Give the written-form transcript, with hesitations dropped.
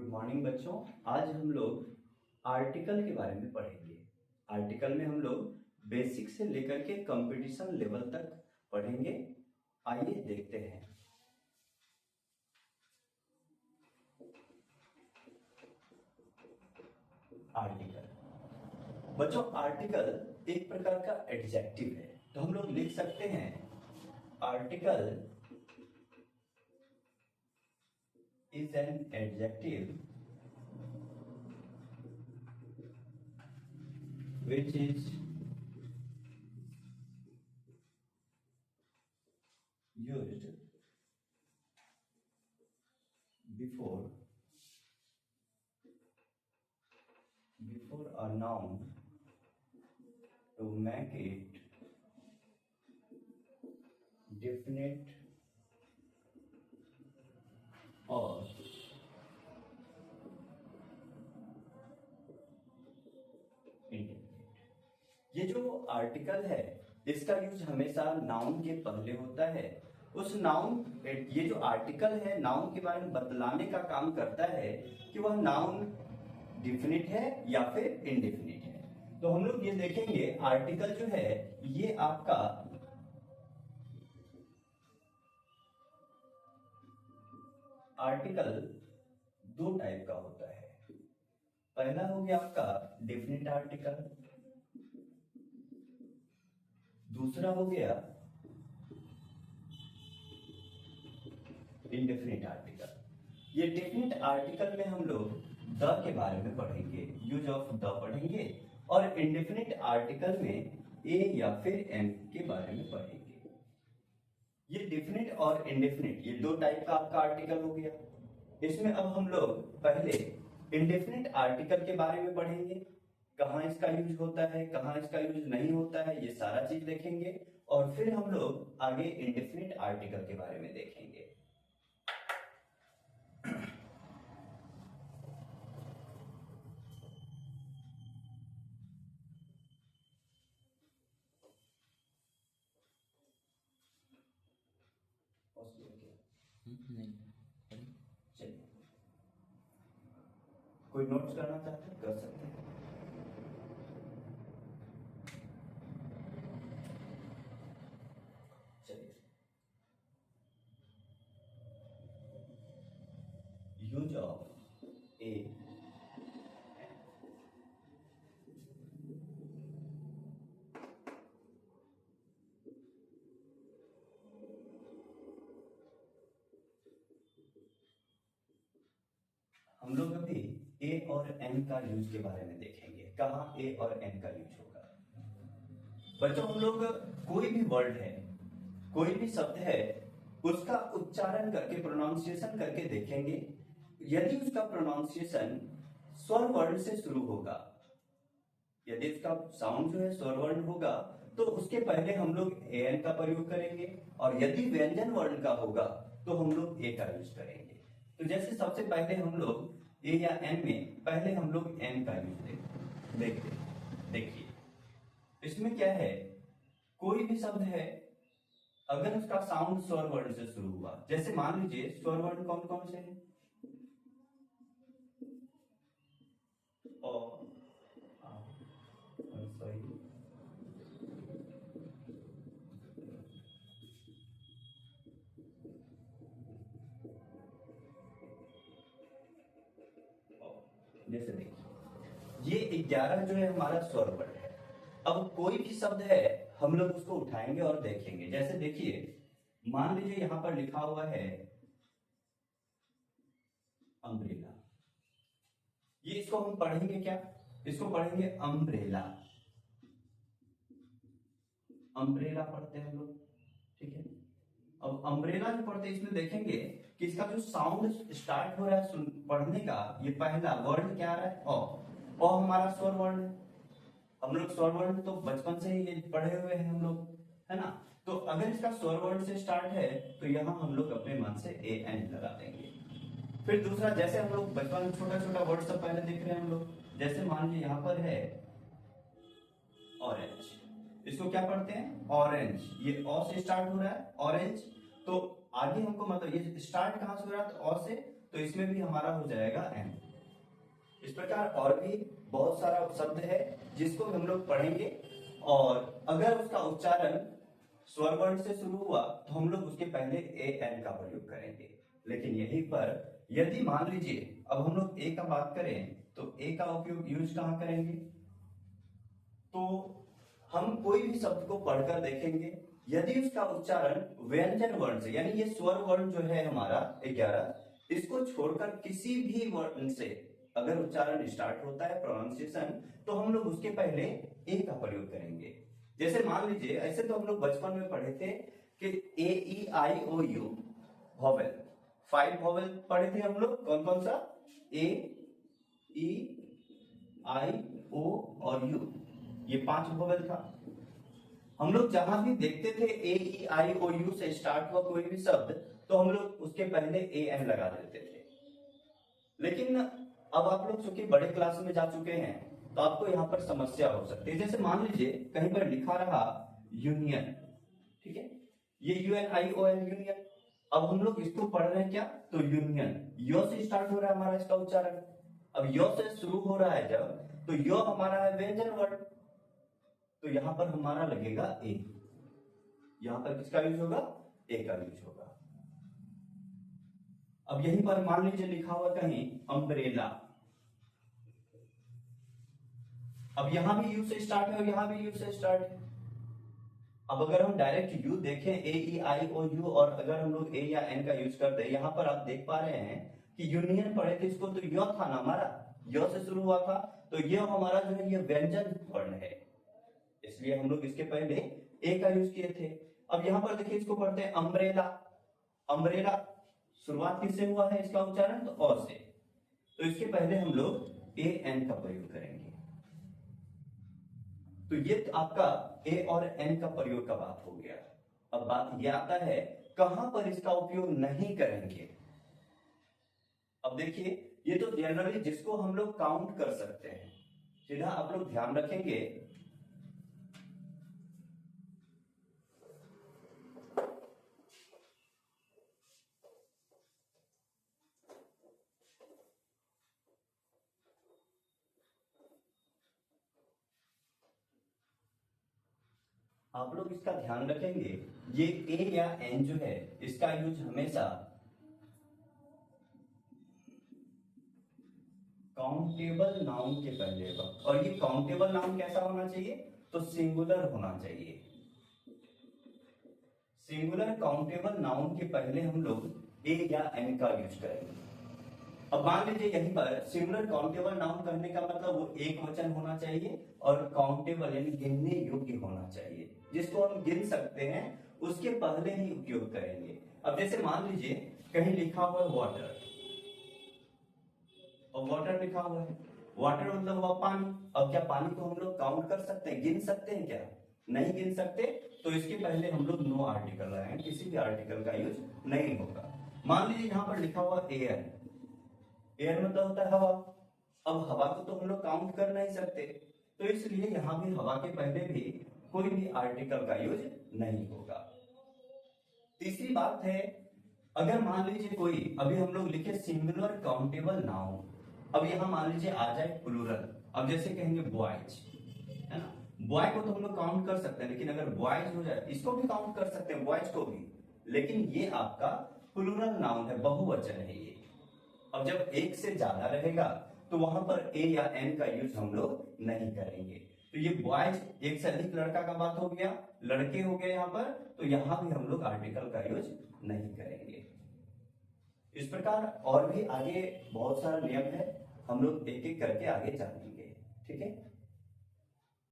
Good morning बच्चों। आज हम लोग आर्टिकल के बारे में पढ़ेंगे। आर्टिकल में हम लोग बेसिक से लेकर के कंपटीशन लेवल तक पढ़ेंगे। आइए देखते हैं। आर्टिकल बच्चों, आर्टिकल एक प्रकार का एडजेक्टिव है, तो हम लोग लिख सकते हैं article is an adjective which is used before a noun to make it definite और इंडेफिनिट। ये जो आर्टिकल है इसका यूज हमेशा नाउन के पहले होता है। उस नाउन, ये जो आर्टिकल है नाउन के बारे में बतलाने का काम करता है कि वह नाउन डिफिनिट है या फिर इनडिफिनिट है। तो हम लोग ये देखेंगे आर्टिकल जो है ये आपका आर्टिकल दो टाइप का होता है। पहला हो गया आपका डेफिनिट आर्टिकल, दूसरा हो गया इंडेफिनिट आर्टिकल। ये डेफिनिट आर्टिकल में हम लोग द के बारे में पढ़ेंगे, यूज ऑफ द पढ़ेंगे, और इंडेफिनिट आर्टिकल में ए या फिर एम के बारे में पढ़ेंगे। ये डेफिनिट और इंडेफिनिट ये दो टाइप का आपका आर्टिकल हो गया। इसमें अब हम लोग पहले इंडेफिनिट आर्टिकल के बारे में पढ़ेंगे, कहाँ इसका यूज होता है, कहाँ इसका यूज नहीं होता है, ये सारा चीज देखेंगे। और फिर हम लोग आगे इंडेफिनिट आर्टिकल के बारे में देखेंगे। नहीं, चलिए, कोई नोट्स करना चाहते हैं कर सकते हैं। चलिए, यूज ऑफ ए हम लोग अभी ए और एन का यूज के बारे में देखेंगे, कहाँ ए और एन का यूज होगा। बच्चों, हम लोग कोई भी वर्ड है, कोई भी शब्द है, उसका उच्चारण करके प्रोनाउंसिएशन करके देखेंगे। यदि उसका प्रोनाउंसिएशन स्वर वर्ण से शुरू होगा, यदि उसका साउंड जो है स्वर वर्ण होगा तो उसके पहले हम लोग ए एन का प्रयोग करेंगे, और यदि व्यंजन वर्ण का होगा तो हम लोग ए का यूज करेंगे। तो जैसे सबसे पहले हम लोग ए या एन में पहले हम लोग एन का यूज देखिए इसमें क्या है, कोई भी शब्द है अगर उसका साउंड स्वर वर्ण से शुरू हुआ, जैसे मान लीजिए स्वर वर्ण कौन कौन से हैं, जैसे देखिए ये 11 जो है हमारा स्वर वर्ण है। अब कोई भी शब्द है हम लोग उसको उठाएंगे और देखेंगे। जैसे देखिए मान लीजिए यहां पर लिखा हुआ है अम्ब्रेला, ये इसको हम पढ़ेंगे क्या, इसको पढ़ेंगे अम्ब्रेला। अम्ब्रेला पढ़ते हैं हम लोग, ठीक है। अब अम्ब्रेला जो पढ़ते हैं इसमें देखेंगे कि इसका जो साउंड स्टार्ट हो रहा है पढ़ने का, ये पहला वर्ण क्या आ रहा है अ हमारा स्वर वर्ण है। हम लोग स्वर वर्ण तो बचपन से ही पढ़े हुए हैं हम लोग, है ना। तो अगर इसका स्वर वर्ण से स्टार्ट है तो यहाँ हम लोग अपने मन से ए एन लगा देंगे। फिर दूसरा, जैसे हम लोग बचपन में छोटा छोटा वर्ड सब पहले देख रहे हैं हम लोग, जैसे मान लीजिए यहाँ पर है ऑरेंज, इसको क्या पढ़ते हैं ऑरेंज, ये ऑ से स्टार्ट हो रहा है ऑरेंज। तो आगे हमको मतलब ये स्टार्ट कहां से हो रहा है, तो ऑ से, तो इसमें भी हमारा हो जाएगा एन। इस प्रकार और भी बहुत सारा शब्द है जिसको हम लोग पढ़ेंगे, और अगर उसका उच्चारण स्वर वर्ण से शुरू हुआ तो हम लोग उसके पहले ए एन का प्रयोग करेंगे। लेकिन यहीं पर यदि मान लीजिए अब हम लोग ए का बात करें तो ए का उपयोग यूज कहाँ करेंगे, तो हम कोई भी शब्द को पढ़कर देखेंगे, यदि उसका उच्चारण व्यंजन वर्ण से यानी ये स्वर वर्ण जो है हमारा 11, इसको छोड़कर किसी भी वर्ण से अगर उच्चारण स्टार्ट होता है प्रोनाउंसिएशन, तो हम लोग उसके पहले ए का प्रयोग करेंगे। जैसे मान लीजिए, ऐसे तो हम लोग बचपन में पढ़े थे कि ए ई आई ओ यू वॉवेल, 5 वॉवेल पढ़े थे हम लोग। कौन कौन सा? ए ई आई ओ और यू, ये 5 वॉवेल था। हम लोग जहां भी देखते थे ए ई आई ओ यू से स्टार्ट हुआ कोई भी शब्द, तो हम लोग उसके पहले ए एन लगा देते थे। लेकिन अब आप लोग चूंकि बड़े क्लास में जा चुके हैं तो आपको यहाँ पर समस्या हो सकती है। जैसे मान लीजिए कहीं पर लिखा रहा यूनियन, ठीक है, ये UNION यूनियन। अब हम लोग इसको पढ़ रहे हैं क्या, तो यूनियन, यो से स्टार्ट हो रहा है हमारा इसका उच्चारण। अब यो से शुरू हो रहा है जब, तो यो हमारा है व्यंजन वर्ण, तो यहां पर हमारा लगेगा ए। यहां पर किसका यूज होगा? ए का यूज होगा। अब यहीं पर मान लीजिए लिखा हुआ कहीं अम्ब्रेला, अब यहां भी यू से स्टार्ट है और यहां भी यू से स्टार्ट है। अब अगर हम डायरेक्ट यू देखें, ए ई आई ओ यू, और अगर हम लोग ए या एन का यूज करते हैं, यहां पर आप देख पा रहे हैं कि यूनियन पढ़े थे इसको, तो यो था ना हमारा, यो से शुरू हुआ था, तो ये हमारा जो है ये व्यंजन वर्ण है, इसलिए हम लोग इसके पहले ए का यूज किए थे। अब यहां पर देखिए इसको पढ़ते हैं अम्ब्रेला, अम्ब्रेला शुरुआत किससे हुआ है इसका उच्चारण, तो और से, तो इसके पहले हम लोग ए एन का प्रयोग करेंगे। तो ये आपका ए और एन का प्रयोग का बात हो गया। अब बात ये आता है कहां पर इसका उपयोग नहीं करेंगे। अब देखिए ये तो जनरली जिसको हम लोग काउंट कर सकते हैं, सीधा आप लोग ध्यान रखेंगे, आप लोग इसका ध्यान रखेंगे, ये ए या एन जो है इसका यूज हमेशा काउंटेबल नाउन के पहले होगा। और ये काउंटेबल नाउन कैसा होना चाहिए, तो सिंगुलर होना चाहिए। सिंगुलर काउंटेबल नाउन के पहले हम लोग ए या एन का यूज करेंगे। अब मान लीजिए यहीं पर सिंगुलर काउंटेबल नाउन करने का मतलब वो एक वचन होना चाहिए और काउंटेबल यानी गिनने योग्य होना चाहिए, जिसको हम गिन सकते हैं उसके पहले ही उपयोग करेंगे। अब जैसे मान लीजिए कहीं लिखा हुआ है वाटर, और वाटर लिखा हुआ है, वाटर मतलब हुआ पानी। अब क्या पानी को हम लोग काउंट कर सकते हैं, गिन सकते हैं क्या? नहीं गिन सकते, तो इसके पहले हम लोग नो आर्टिकल लगाएंगे, किसी भी आर्टिकल का यूज नहीं होगा। मान लीजिए यहाँ पर लिखा हुआ एयर, एयर मतलब होता है हवा। अब हवा को तो हम लोग काउंट कर नहीं सकते, तो इसलिए यहां भी हवा के पहले भी कोई भी आर्टिकल का यूज नहीं होगा। तीसरी बात है, अगर मान लीजिए कोई, अभी हम लोग लिखे सिंगुलर काउंटेबल नाउन, अब यहां मान लीजिए आ जाए प्लूरल, अब जैसे कहेंगे बॉयज, है ना, बॉय को तो हम लोग काउंट कर सकते हैं, लेकिन अगर बॉयज हो जाए इसको भी काउंट कर सकते हैं, बॉयज को भी, लेकिन ये आपका प्लूरल नाउन है, बहुवचन है ये। अब जब एक से ज्यादा रहेगा तो वहां पर ए या एन का यूज हम लोग नहीं करेंगे। तो ये बॉयज एक से अधिक लड़का का बात हो गया, लड़के हो गए यहाँ पर, तो यहां भी हम लोग आर्टिकल का यूज नहीं करेंगे। इस प्रकार और भी आगे बहुत सारा नियम है, हम लोग एक एक करके आगे जानेंगे, ठीक है।